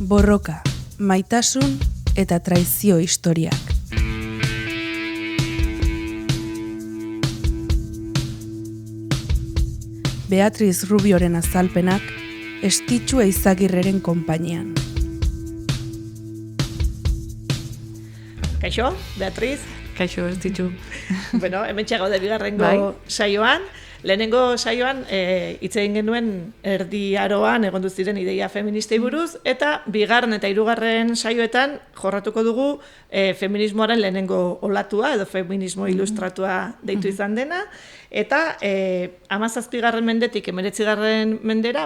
Borroka, maitasun eta traizio historiak. Beatriz Rubioren azalpenak Estitxu Eizagirreren konpainian. Kaixo, Beatriz. Kaixo, Estitxu. Bueno, hemen txago da bigarrengo saioan. Lehenengo saioan hitz egin genuen erdi aroan egon ziren ideia feministei buruz, eta bigarren eta hirugarren saioetan jorratuko dugu feminismoaren lehenengo olatua edo feminismo ilustratua deitu izan dena, eta 17. mendetik 19. mendera,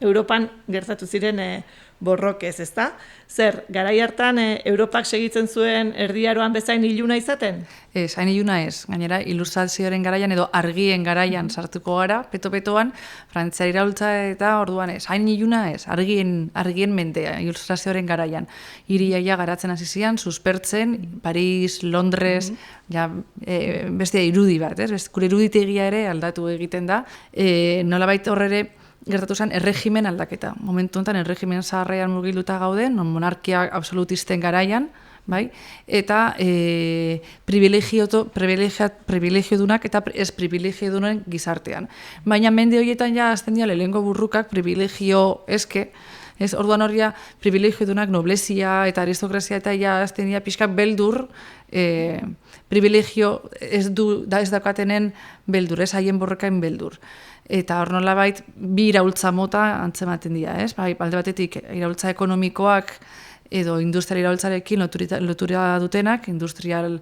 Europan gertatu ziren borrokez, ezta? Zer, garai hartan Europak segitzen zuen erdi aroan bezain iluna izaten? Ez, hain iluna ez. Gainera, ilustrazioaren garaian edo argien garaian sartuko gara, peto-petoan, Frantziar iraultza eta orduan ez. Hain iluna ez, argien mendea, ilustrazioaren garaian. Hiriaia garatzen hasi zian, suspertzen, Paris, Londres, bestia irudi bat, ez? Gure iruditegia ere aldatu egiten da. Nolabait horrere, gertatu zen erregimen aldaketa. Momentu honetan erregimen zaharrean murgilduta gaude, non monarkia absolutisten garaian, bai? Eta privilegiodunak eta ez privilegiodunen gizartean. Baina mende horietan ja azten dira lehengo burrukak privilegio eske, ez orduan horria privilegiodunak noblezia eta aristokrazia eta ja azten dira pixkak beldur, privilegio ez dakatenen beldur, ez haien borrokain beldur. Eta hor nolabait bi iraultza mota antzematen dira, ez? Bai, alde batetik iraultza ekonomikoak edo industrial iraultzarekin lotura dutenak, industrial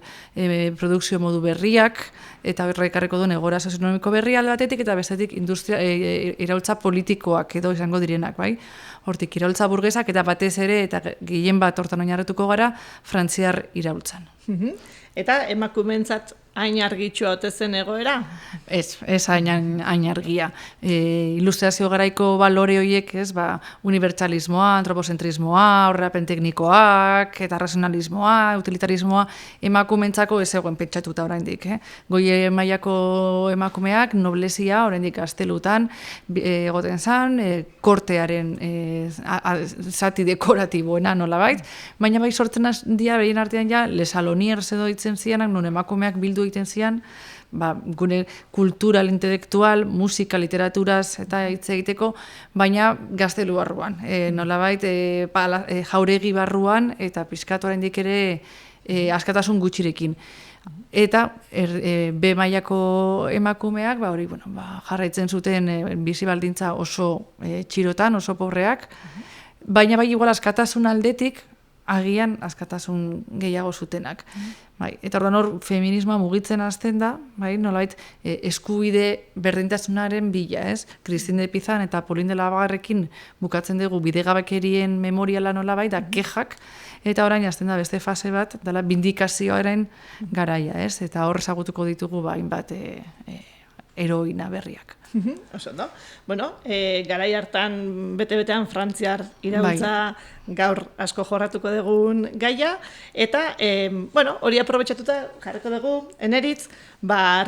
produkzio modu berriak, eta horrekarreko duen egora sozioekonomiko berria alde batetik, eta bestetik iraultza politikoak edo izango direnak, bai? Hortik iraultza burgesak eta batez ere, eta gehien bat hortan oinarrituko gara, frantziar iraultzan. Eta emakumeentzat hain argitsua ote zen egoera? Ez hain argia. Ilustrazio garaiko balore horiek, ez, unibertsalismoa, antropozentrismoa, aurrerapen teknikoak, eta razionalismoa, utilitarismoa, emakumeentzako ez egoen pentsatuta oraindik. Goi mailako emakumeak, noblezia oraindik gaztelutan egoten zen, kortearen zati dekoratiboena nolabait, baina bai sortzen dira behien artean ja, lesaloniers edo ditzen zianak, non emakumeak bildu egiten zian, gune kultural, intelektual, musika, literaturaz eta hitz egiteko, baina gaztelu barruan. Nolabait, jauregi barruan eta pizkatu oraindik ere askatasun gutxirekin. Eta B mailako emakumeak jarraitzen zuten bizi baldintza oso txirotan, oso pobreak, baina bai igual askatasun aldetik, agian askatasun gehiago zutenak. Eta orduan hor feminismoa mugitzen hasten da, nolabait eskubide berdintasunaren bila, ez? Christine de Pizan eta Pauline de la Barrekin bukatzen dugu bidegabekerien memoriala nolabait, da kexak, eta orain hasten da beste fase bat, dela bindikazioaren garaia, ez? Eta hor ezagutuko ditugu hainbat heroina berriak. Oso, no? Bueno, garai hartan bete-betean Frantziar iraultza gaur asko jorratuko dugun gaia, eta, hori aprobetxatuta jarriko dugu, eneritz,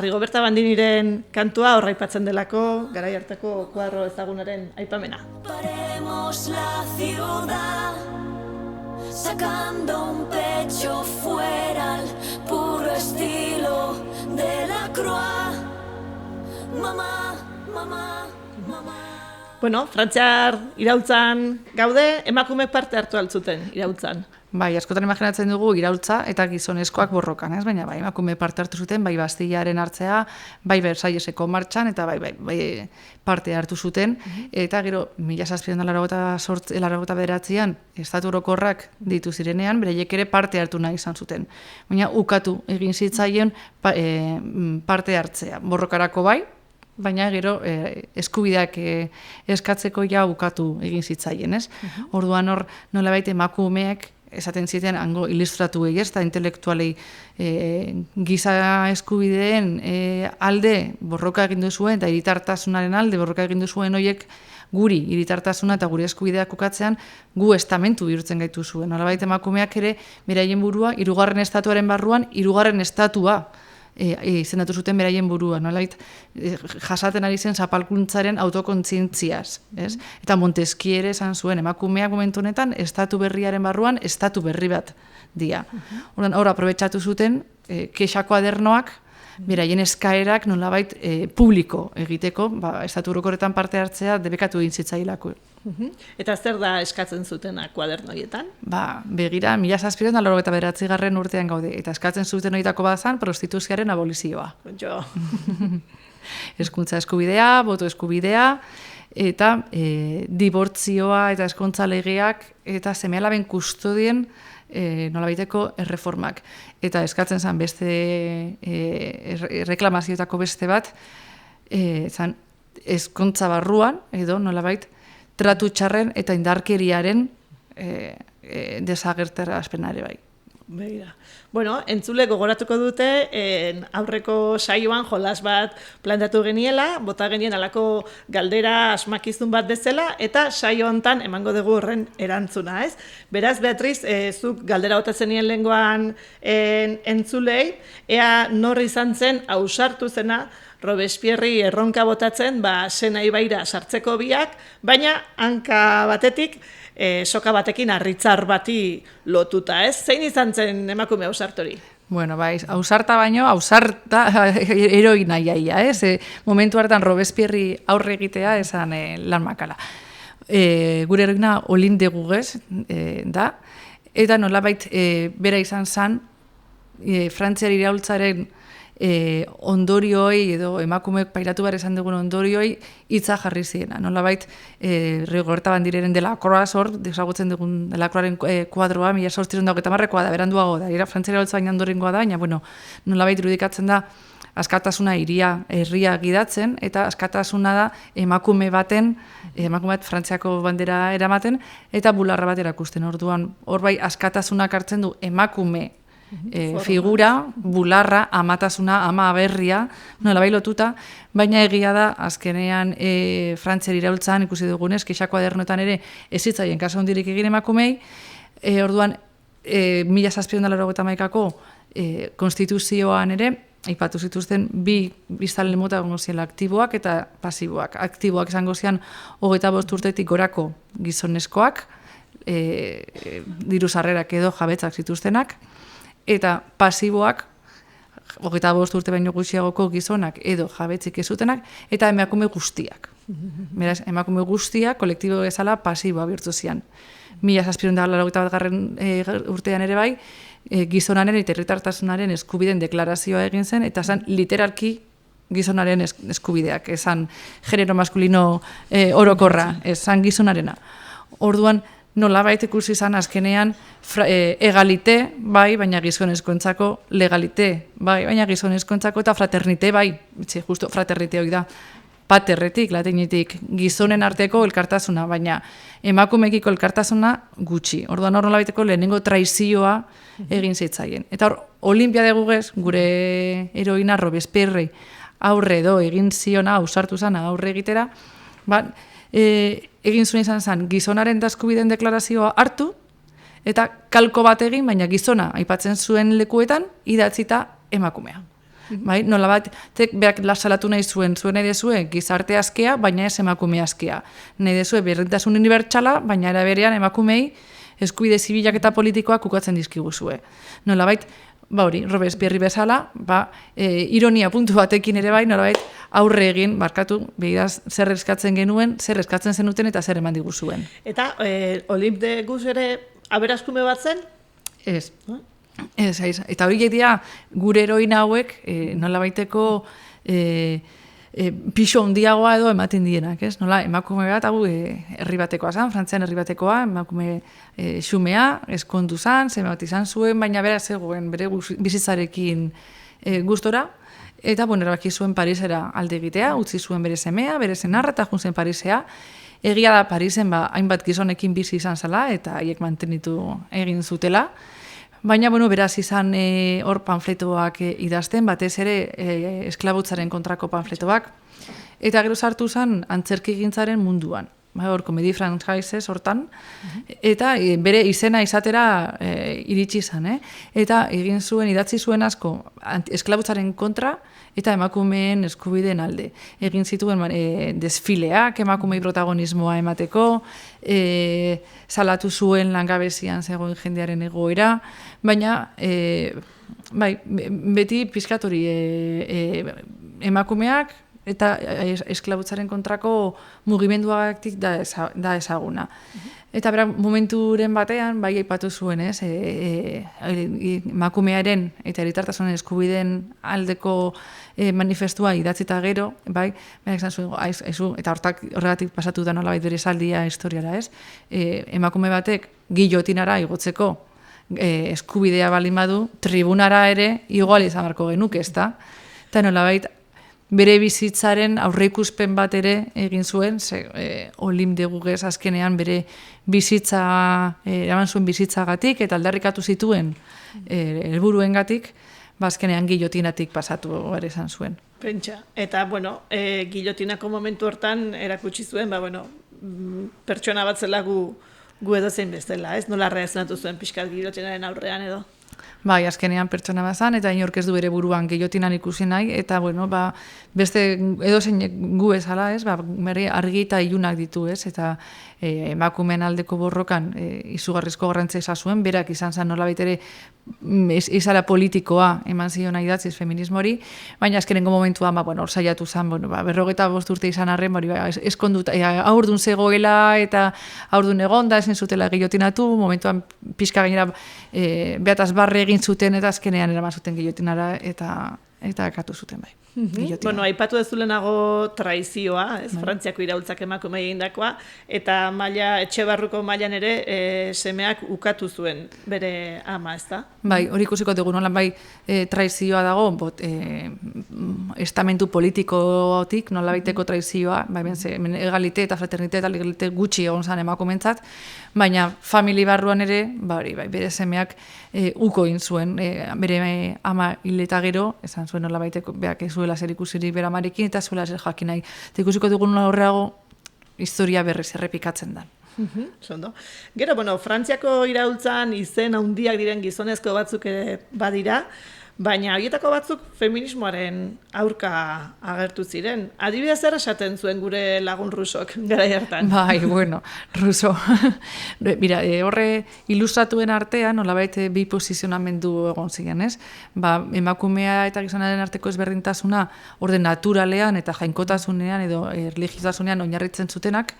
Rigoberta Bandiniren kantua horraipatzen delako, garai hartako kuadro ezagunaren aipamena. Paremos la ciudad, sacando un pecho fuera al puro estilo de la Croix. Mama, mama, mama. Bueno, Frantziar iraultzan gaude, emakumeek parte hartu altzuten iraultzan. Bai, askotan imaginatzen dugu iraultza eta gizonezkoak borrokan, ez? Baina emakume parte hartu zuten, bai Bastillaren hartzea, bai Versailleseko martxan, eta bai parte hartu zuten, eta gero 1789an Estatu Orokorrak ditu zirenean, bereiek ere parte hartu nahi izan zuten. Baina ukatu egin zitzaien parte hartzea, borrokarako bai, baina gero eskubideak eskatzeko ja ukatu egin zitzaien, ez? Orduan hor nolabait emakumeek esaten ziten hango ilustratuei, ez da intelektualei giza eskubideen alde borroka egin duzuen, eta hiritartasunaren alde borroka egin duzuen horiek guri hiritartasuna eta gure eskubideak ukatzean gu estamentu bihurtzen gaitu zuen. Nolabait emakumeak ere beraien burua hirugarren estatuaren barruan hirugarren estatua izendatu zuten beraien burua, nolait jasaten ari zen zapalkuntzaren autokontzientziaz, ez? Eta Montesquieu ere esan zuen, emakumeak momentu honetan estatu berriaren barruan estatu berri bat dia. Hor aprobetxatu zuten kexa kuadernoak, beraien eskaerak nolabait publiko egiteko, estatu orokorretan parte hartzea debekatu egin zitzailako. Eta zer da eskatzen zutena kuadernoietan? Begira, 1789 urtean gaude, eta eskatzen zuten horietako bat zen prostituzioaren abolizioa. Jo. Hezkuntza eskubidea, boto eskubidea, eta dibortzioa eta ezkontza legeak, eta seme-alaben kustodien nolabaiteko erreformak. Eta eskatzen zen beste reklamazioetako beste bat, zen ezkontza barruan, edo nolabait, tratu txarren eta indarkeriaren desagertarazpenare bai. Begira. Bueno, entzule gogoratuko dute, aurreko saioan jolas bat plantatu geniela, bota genien alako galdera asmakizun bat bezala, eta saio hontan emango dugu horren erantzuna, ez? Beraz, Beatriz, zuk galdera botatzen nien lehengoan entzulei, ea nor izan zen ausartu zena Robespierri erronka botatzen, Sena ibaira sartzeko biak, baina hanka batetik, soka batekin harritzar bati lotuta, ez? Zein izan zen emakume ausartori? Bueno, ausarta baino, ausarta heroina jaia, ez? Momentu hartan Robespierri aurre egitea esan lan makala. Gure heroina Olin de Gouges da, eta nolabait bera izan zen, Frantziar iraultzaren ondorioei edo emakumeek pairatu behar esan dugun ondorioi hitza jarri ziena. Nolabait, Rigoberta Bandireren Delacroix hor, desagutzen dugun Delacroixaren kuadroa, 1880koa da, beranduago da, Frantziar iraultza baina ondorengoa da, baina, bueno, nolabait irudikatzen da askatasuna herria gidatzen, eta askatasuna da emakume bat Frantziako bandera eramaten, eta bularra bat erakusten. Orduan, hor bai askatasunak hartzen du emakume figura, bularra, amatasuna, ama aberria, nolabait lotuta, baina egia da, azkenean Frantziar iraultzan ikusi dugunez, kexa kuadernoetan ere ez zitzaien kasu handirik egin emakumei, orduan 1791ko konstituzioan ere, aipatu zituzten bi biztanle mota egongo ziela aktiboak eta pasiboak. Aktiboak izango zian 25 urtetik gorako gizonezkoak, diru sarrerak edo jabetzak zituztenak, eta pasiboak, 25 urte baino gutxiagoko gizonak edo jabetzik ez zutenak, eta emakume guztiak. Beraz, emakume guztiak kolektibo bezala pasiboa bihurtu zian. 1791 urtean ere bai, gizonaren eta herritartasunaren eskubideen deklarazioa egin zen, eta zen literalki gizonaren eskubideak, esan genero maskulino orokorra, esan gizonarena. Orduan, nolabait ikusi izan azkenean egalite, bai, baina gizonezkoentzako legalite, bai, baina gizonezkoentzako eta fraternite, bai, justo fraternite hori da, paterretik, latinetik, gizonen arteko elkartasuna, baina emakumekiko elkartasuna gutxi. Orduan hor nolabaiteko lehenengo traizioa egin zitzaien. Eta hor, Olimpia de Gouges, gure heroina Robespierre aurre edo egin ziona, ausartu zana aurre egitera, egin zuen izan zen gizonaren eskubideen deklarazioa hartu, eta kalko bat egin, baina gizona aipatzen zuen lekuetan, idatzita emakumea. Bai, nolabait, beak salatu nahi zuen nahi dezue gizarte askea, baina ez emakume askea. Nahi dezue berdintasun unibertsala, baina era berean emakumei eskubide zibilak eta politikoak ukatzen dizkiguzue. Nolabait, hori, Robespierre bezala, ironia puntu batekin ere bai, nolabait, aurre egin, barkatu, begiraz, zer eskatzen genuen, zer eskatzen zenuten eta zer eman diguzuen. Eta Olympe de Gouges ere aberaskume bat zen? Ez. Eta horiek dira gure heroina hauek nolabaiteko pixo handiagoa edo ematen dienak, ez? Nola, emakume bat, hau herri batekoa zen, Frantzian herri batekoa, emakume xumea, eskondu zen, zeme bat izan zuen, baina bera zegoen bere bizitzarekin gustora, eta erabaki zuen Parisera alde egitea, utzi zuen bere semea, bere senarra eta jun zen Parisea. Egia da Parisen hainbat gizonekin bizi izan zela, eta haiek mantenitu egin zutela. Baina, beraz izan hor panfletoak idazten, batez ere esklabutzaren kontrako panfletoak, eta gero sartu zen antzerkigintzaren munduan. hor komedi franchises hortan, eta bere izena izatera iritsi izan, eta egin zuen, idatzi zuen asko esklabutzaren kontra, eta emakumeen eskubideen alde. Egin zituen desfileak, emakumei protagonismoa emateko, salatu zuen langabezian zegoen jendearen egoera, baina beti pixkat hori emakumeak eta esklabutzaren kontrako mugimenduagatik da ezaguna. Eta bera, momenturen batean, bai aipatu zuen, emakumearen eta herritartasunen eskubideen aldeko manifestua idatzita gero, bai, izan zuen, eta horregatik pasatu da nolabait bere esaldia historiara, emakume batek gillotinara igotzeko eskubidea baldin badu, tribunara ere igual izan beharko genuke, ezta? Eta nolabait bere bizitzaren aurreikuspen bat ere egin zuen, Olim de Gugez azkenean bere bizitza, eraman zuen bizitzagatik eta aldarrikatu zituen helburuengatik, azkenean gillotinatik pasatu ere izan zuen. Pentsa. Eta, gillotinako momentu hortan erakutsi zuen, pertsona bat zela gu edo zein bestela, ez? Nola reazionatu zuen pixkat gillotinaren aurrean edo? Bai, azkenean pertsona bazan, eta inork ez du bere buruan gillotinan ikusi nahi, eta beste edozein gu bezala, argi eta ilunak ditu, eta emakumeen aldeko borrokan izugarrizko garrantzia izan zuen, berak izan zen nolabait ere izala politikoa eman ziona idatziz feminismori, baina azkenengo momentuan hor saiatu zen, 45 urte izan arren, eskondut aurdun zegoela eta aurdun egonda, ezin zutela gillotinatu, momentuan pixka gainera behataz barre egin zuten eta azkenean eraman zuten gillotinara eta akatu zuten bai. Aipatu dezulenago traizioa, Frantziako iraultzak emakume egindakoa, eta etxe barruko mailan ere semeak ukatu zuen bere ama, ezta? Bai, hori ikusiko dugu nola traizioa dago, estamentu politikotik nola baiteko traizioa, egalite eta fraternite eta legalite gutxi egon zan emakumentzat, baina famili barruan ere, bere semeak uko egin zuen, bere ama hil eta gero, esan zuen nola baiteko beak ez zuela zer ikusirik bera amarekin eta zuela zer jakin nahi. Eta ikusiko dugun horreago historia berriz errepikatzen da. Zondo. Gero, Frantziako iraultzan izen handiak diren gizonezko batzuk ere badira, baina horietako batzuk feminismoaren aurka agertu ziren. Adibidez zer esaten zuen gure lagun rusok garai hartan? Bai, ruso. Mira, horre ilustratuen artean, nolabait bi posizionamendu egon ziren, ez? Emakumea eta gizonaren arteko ezberdintasuna orde naturalean eta jainkotasunean edo erlijiosunean oinarritzen zutenak,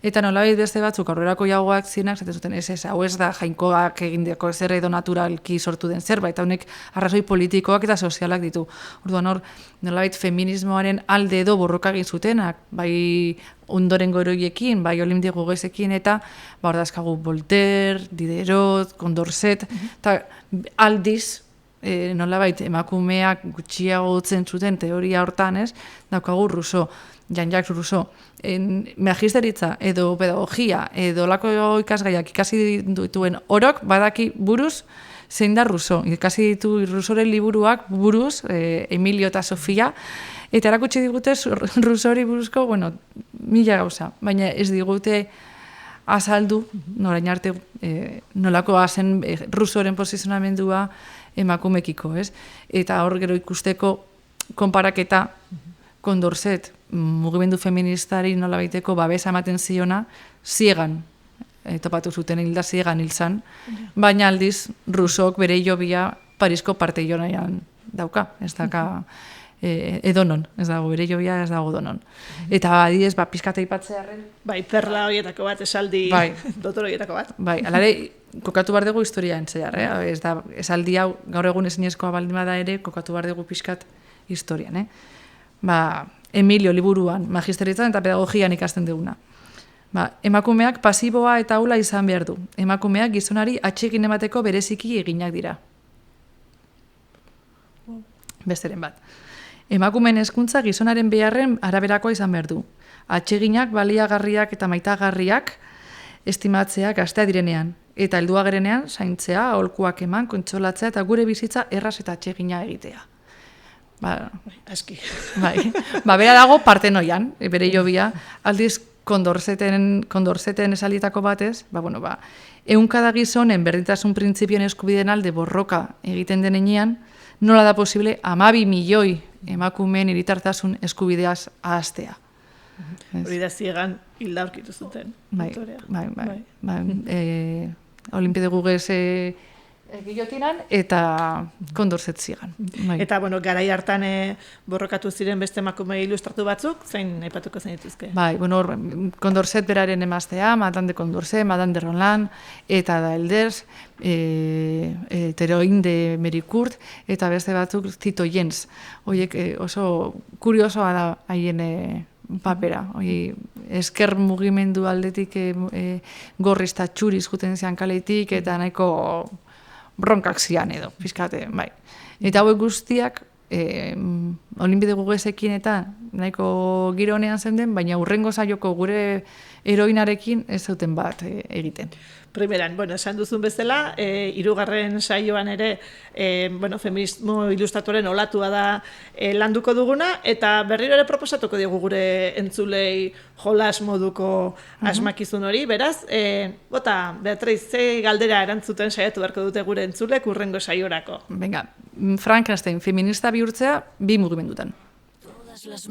eta nolabait beste batzuk aurrerako jagoak zirenak, zaten zuten, hau ez da jainkoak egindeko zer edo naturalki sortu den zerbait, eta honek arrazoi politikoak eta sozialak ditu. Orduan hor, nolabait feminismoaren alde edo borroka egin zutenak, bai ondorengo heroiekin, bai Olim de Gugezekin, eta hor dazkagu Voltaire, Diderot, Condorcet, eta aldiz, nolabait emakumeak gutxiago zen zuten teoria hortan, ez, daukagu Rousseau, Jean-Jacques Rousseau, magisteritza edo pedagogia edo lako ikasgaiak ikasi dituen orok badaki buruz zein da Rousseau. Ikasi ditu Rousseauren liburuak buruz, Emilio eta Sofia, eta erakutsi digute Rousseauri buruzko, mila gauza, baina ez digute azaldu, norain arte nolakoa zen Rousseauren posizionamendua emakumekiko, ez? Eta hor gero ikusteko konparaketa Condorcet, mugimendu feministari nola baiteko babesa ematen ziona, ziegan, topatu zuten hilda ziegan hilzan, baina aldiz Rousseauk bere hilobia Parisko parte jonaian dauka, ez daka edonon, ez dago bere hilobia, ez dago donon. Eta adiez, pizkata ipatzearen... Bai, perla horietako bat, esaldi dotor horietako bat. Bai, alare, kokatu behar dugu historia entzeiar, esaldi hau gaur egun ezinezkoa baldin bada ere, kokatu behar dugu pizkat historian, Emilio liburuan, magisteritzan eta pedagogian ikasten duguna. Emakumeak pasiboa eta aula izan behar du. Emakumeak gizonari atsegin emateko bereziki eginak dira. Besteren bat. Emakumeen hezkuntza gizonaren beharren araberakoa izan behar du. Atseginak, baliagarriak eta maitagarriak estimatzea gaztea direnean. Eta heldua gerenean, zaintzea, aholkuak eman, kontsolatzea eta gure bizitza erraz eta atsegina egitea. Aski. Bera dago partenoian, bere jobia, aldiz Kondorzeten esalitako batez, ehunkada gizonen berdintasun printzipioen eskubideen alde borroka egiten denean, nola da posible 12 milioi emakumeen hiritartasun eskubideaz ahaztea. Hori da ziegan hilda aurkitu zuten. Bai. Olimpide Gugez gilotinan eta Kondorzet zigan. Bai. Eta, garai hartan borrokatu ziren beste emakume ilustratu batzuk, zein aipatuko zen dituzke? Bai, Kondorzet beraren emaztea, Madame de Condorcet, Madame de Roland, eta da Elders, Teroin de Mericourt, eta beste batzuk Tito Jens. Horiek oso kuriosoa da haien papera. Esker mugimendu aldetik gorriz eta txuriz juten zian kaletik, eta nahiko bronkak zian edo, pizkate, bai. Eta hauek guztiak, Olimpide Gugezekin eta nahiko gironean zenden, baina hurrengo saioko gure heroinarekin ez zuten bat egiten. Primeran, esan duzun bezala, hirugarren saioan ere, feminismo ilustratoren olatua da landuko duguna, eta berriro ere proposatuko digu gure entzulei jolas moduko asmakizun hori, beraz, Beatriz, ze galdera erantzuten saiatu beharko dute gure entzulek hurrengo saiorako? Venga, Frankenstein feminista bihurtzea 2 mugimendutan. Todas las